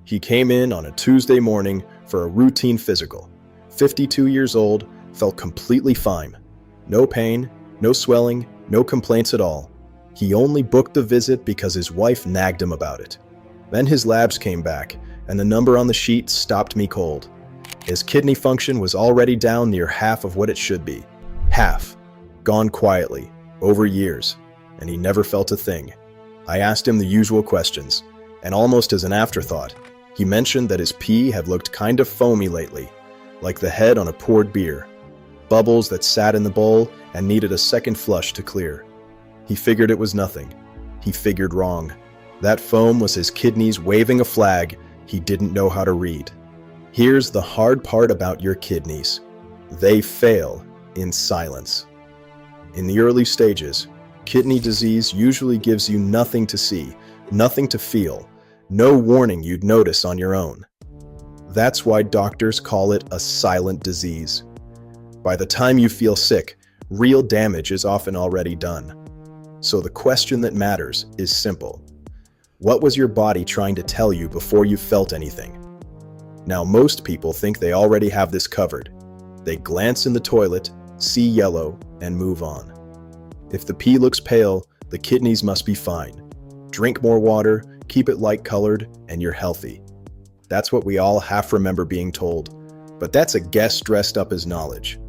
He came in on a Tuesday morning for a routine physical. 52 years old, felt completely fine. No pain, no swelling, no complaints at all. He only booked the visit because his wife nagged him about it. Then his labs came back, and the number on the sheet stopped me cold. His kidney function was already down near half of what it should be. Half. Gone quietly, over years, and he never felt a thing. I asked him the usual questions, and almost as an afterthought, he mentioned that his pee had looked kind of foamy lately, like the head on a poured beer. Bubbles that sat in the bowl and needed a second flush to clear. He figured it was nothing. He figured wrong. That foam was his kidneys waving a flag he didn't know how to read. Here's the hard part about your kidneys. They fail in silence. In the early stages, kidney disease usually gives you nothing to see, nothing to feel, no warning you'd notice on your own. That's why doctors call it a silent disease. By the time you feel sick, real damage is often already done. So the question that matters is simple. What was your body trying to tell you before you felt anything? Now, most people think they already have this covered. They glance in the toilet, see yellow, and move on. If the pee looks pale, the kidneys must be fine. Drink more water, keep it light-colored, and you're healthy. That's what we all half remember being told, but that's a guess dressed up as knowledge.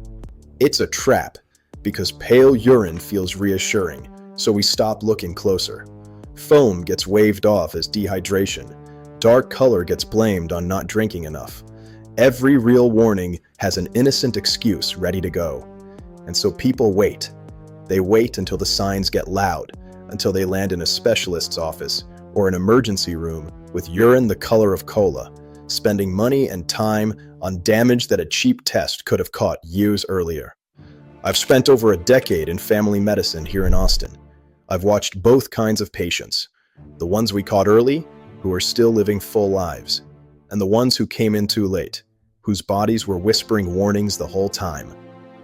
It's a trap, because pale urine feels reassuring, so we stop looking closer. Foam gets waved off as dehydration. Dark color gets blamed on not drinking enough. Every real warning has an innocent excuse ready to go. And so people wait. They wait until the signs get loud, until they land in a specialist's office or an emergency room with urine the color of cola, spending money and time on damage that a cheap test could have caught years earlier. I've spent over a decade in family medicine here in Austin. I've watched both kinds of patients, the ones we caught early, who are still living full lives, and the ones who came in too late, whose bodies were whispering warnings the whole time.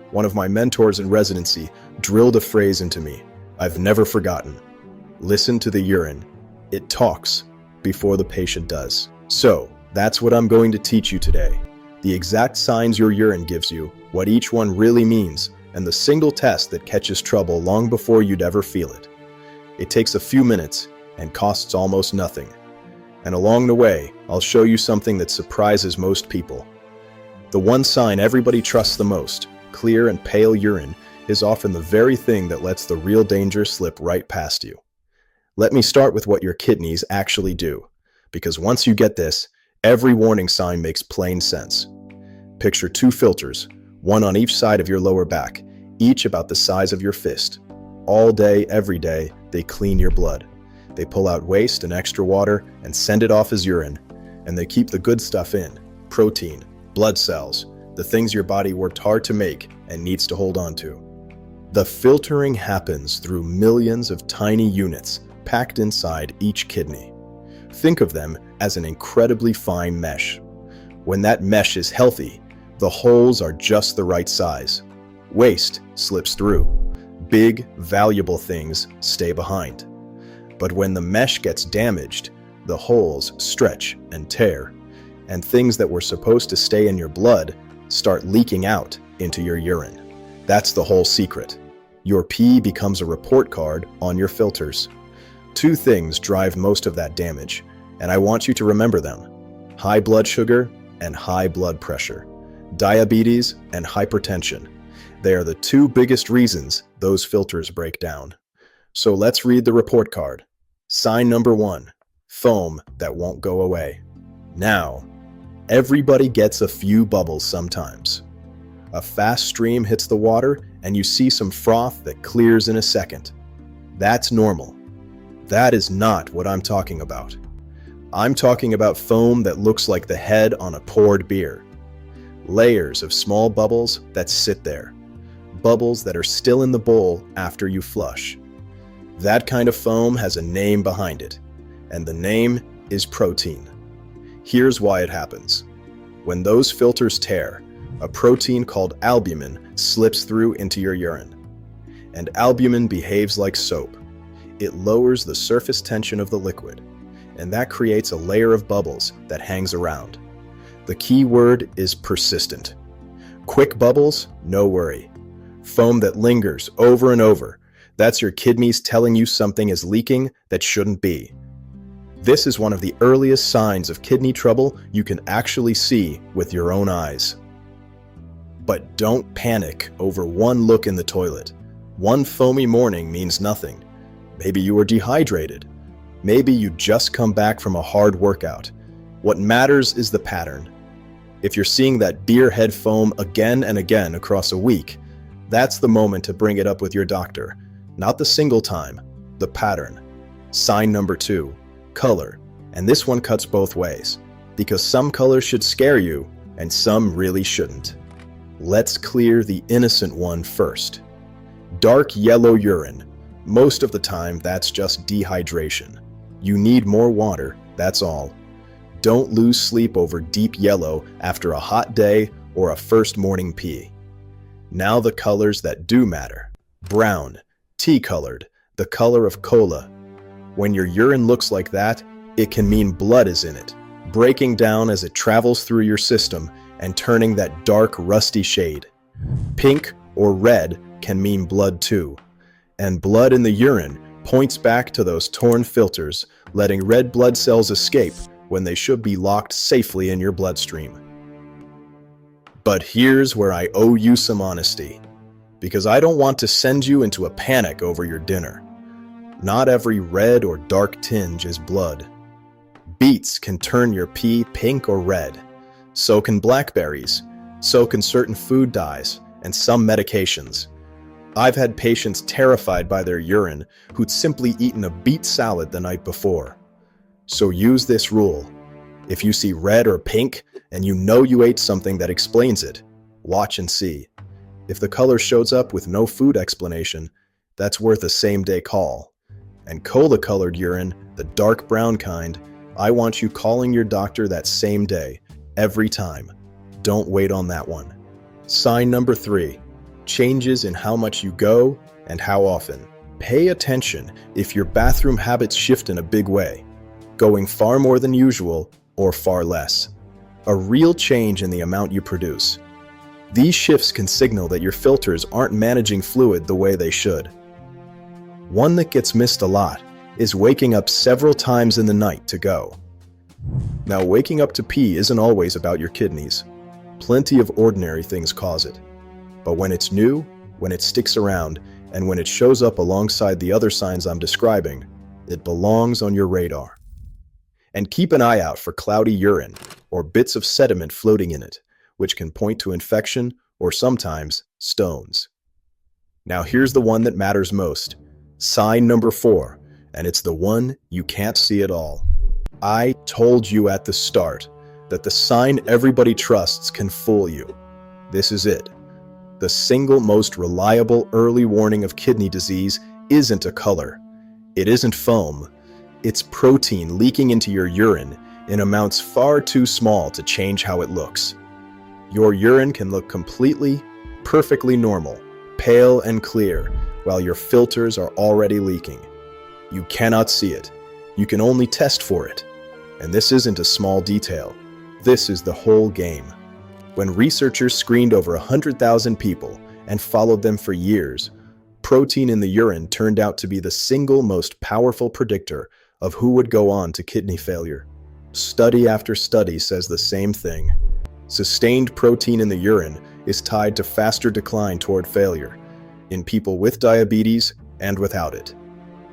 One of my mentors in residency drilled a phrase into me I've never forgotten. Listen to the urine. It talks before the patient does. So, that's what I'm going to teach you today. The exact signs your urine gives you, what each one really means, and the single test that catches trouble long before you'd ever feel it. It takes a few minutes and costs almost nothing. And along the way, I'll show you something that surprises most people. The one sign everybody trusts the most, clear and pale urine, is often the very thing that lets the real danger slip right past you. Let me start with what your kidneys actually do, because once you get this, every warning sign makes plain sense. Picture two filters, one on each side of your lower back, each about the size of your fist. All day, every day, they clean your blood. They pull out waste and extra water and send it off as urine, and they keep the good stuff in, protein, blood cells, the things your body worked hard to make and needs to hold on to. The filtering happens through millions of tiny units packed inside each kidney. Think of them as an incredibly fine mesh. When that mesh is healthy, the holes are just the right size. Waste slips through. Big, valuable things stay behind. But when the mesh gets damaged, the holes stretch and tear, and things that were supposed to stay in your blood start leaking out into your urine. That's the whole secret. Your pee becomes a report card on your filters. Two things drive most of that damage, and I want you to remember them: high blood sugar and high blood pressure, diabetes and hypertension. They are the two biggest reasons those filters break down. So let's read the report card. Sign number 1, foam that won't go away. Now, everybody gets a few bubbles sometimes. A fast stream hits the water and you see some froth that clears in a second. That's normal. That is not what I'm talking about. I'm talking about foam that looks like the head on a poured beer. Layers of small bubbles that sit there. Bubbles that are still in the bowl after you flush. That kind of foam has a name behind it, and the name is protein. Here's why it happens. When those filters tear, a protein called albumin slips through into your urine. And albumin behaves like soap. It lowers the surface tension of the liquid. and that creates a layer of bubbles that hangs around. The key word is persistent. Quick bubbles, no worry. Foam that lingers over and over, that's your kidneys telling you something is leaking that shouldn't be. This is one of the earliest signs of kidney trouble you can actually see with your own eyes. But don't panic over one look in the toilet. One foamy morning means nothing. Maybe you were dehydrated. Maybe you just come back from a hard workout. What matters is the pattern. If you're seeing that beer head foam again and again across a week, that's the moment to bring it up with your doctor. Not the single time, the pattern. Sign number 2, color. And this one cuts both ways, because some colors should scare you and some really shouldn't. Let's clear the innocent one first. Dark yellow urine. Most of the time, that's just dehydration. You need more water, that's all. Don't lose sleep over deep yellow after a hot day or a first morning pee. Now the colors that do matter. Brown, tea-colored, the color of cola. When your urine looks like that, it can mean blood is in it, breaking down as it travels through your system and turning that dark, rusty shade. Pink or red can mean blood too. And blood in the urine points back to those torn filters, letting red blood cells escape when they should be locked safely in your bloodstream. But here's where I owe you some honesty, because I don't want to send you into a panic over your dinner. Not every red or dark tinge is blood. Beets can turn your pee pink or red. So can blackberries. So can certain food dyes and some medications. I've had patients terrified by their urine who'd simply eaten a beet salad the night before. So use this rule. If you see red or pink and you know you ate something that explains it, watch and see. If the color shows up with no food explanation, that's worth a same-day call. And cola-colored urine, the dark brown kind, I want you calling your doctor that same day, every time. Don't wait on that one. Sign number 3, changes in how much you go and how often. Pay attention if your bathroom habits shift in a big way, going far more than usual or far less. A real change in the amount you produce. These shifts can signal that your filters aren't managing fluid the way they should. One that gets missed a lot is waking up several times in the night to go. Now, waking up to pee isn't always about your kidneys. Plenty of ordinary things cause it. But when it's new, when it sticks around, and when it shows up alongside the other signs I'm describing, it belongs on your radar. And keep an eye out for cloudy urine or bits of sediment floating in it, which can point to infection or sometimes stones. Now here's the one that matters most. Sign number 4, and it's the one you can't see at all. I told you at the start that the sign everybody trusts can fool you. This is it. The single most reliable early warning of kidney disease isn't a color. It isn't foam. It's protein leaking into your urine in amounts far too small to change how it looks. Your urine can look completely, perfectly normal, pale and clear, while your filters are already leaking. You cannot see it. You can only test for it. And this isn't a small detail. This is the whole game. When researchers screened over 100,000 people and followed them for years, protein in the urine turned out to be the single most powerful predictor of who would go on to kidney failure. Study after study says the same thing. Sustained protein in the urine is tied to faster decline toward failure in people with diabetes and without it.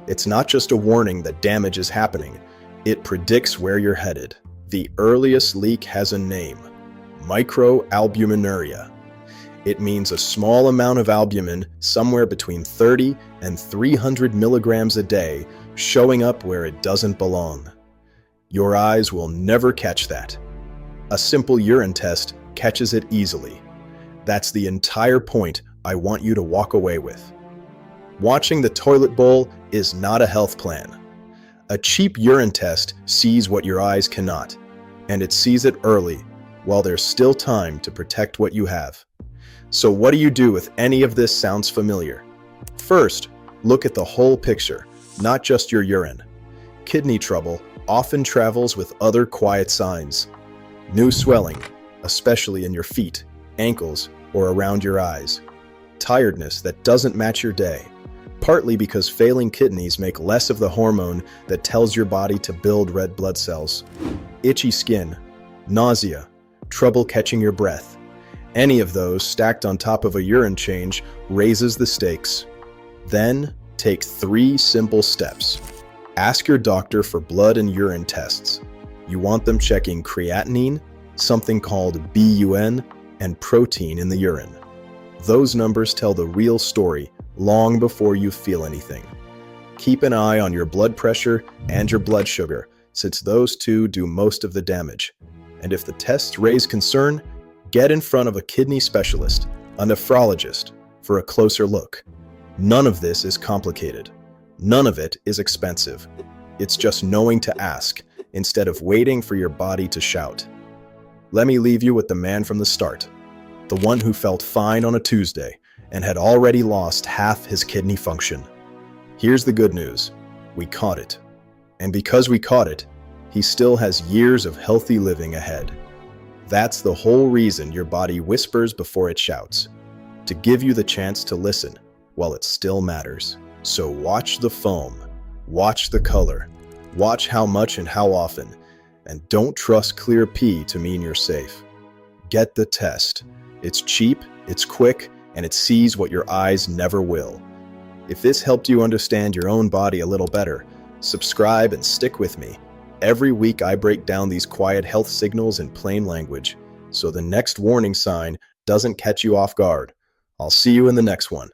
It's not just a warning that damage is happening, it predicts where you're headed. The earliest leak has a name: microalbuminuria. It means a small amount of albumin, somewhere between 30 and 300 milligrams a day, showing up where it doesn't belong. Your eyes will never catch that. A simple urine test catches it easily. That's the entire point I want you to walk away with. Watching the toilet bowl is not a health plan. A cheap urine test sees what your eyes cannot, and it sees it early, while there's still time to protect what you have. So what do you do if any of this sounds familiar? First, look at the whole picture, not just your urine. Kidney trouble, often travels with other quiet signs. New swelling, especially in your feet, ankles, or around your eyes. Tiredness that doesn't match your day, partly because failing kidneys make less of the hormone that tells your body to build red blood cells. Itchy skin, nausea, trouble catching your breath. Any of those stacked on top of a urine change raises the stakes. Then, take 3 simple steps. Ask your doctor for blood and urine tests. You want them checking creatinine, something called BUN, and protein in the urine. Those numbers tell the real story long before you feel anything. Keep an eye on your blood pressure and your blood sugar, since those two do most of the damage. And if the tests raise concern, get in front of a kidney specialist, a nephrologist, for a closer look. None of this is complicated. None of it is expensive. It's just knowing to ask, instead of waiting for your body to shout. Let me leave you with the man from the start, the one who felt fine on a Tuesday and had already lost half his kidney function. Here's the good news. We caught it. And because we caught it, he still has years of healthy living ahead. That's the whole reason your body whispers before it shouts, to give you the chance to listen while it still matters. So watch the foam, watch the color, watch how much and how often, and don't trust clear pee to mean you're safe. Get the test. It's cheap, it's quick, and it sees what your eyes never will. If this helped you understand your own body a little better, subscribe and stick with me. Every week I break down these quiet health signals in plain language, so the next warning sign doesn't catch you off guard. I'll see you in the next one.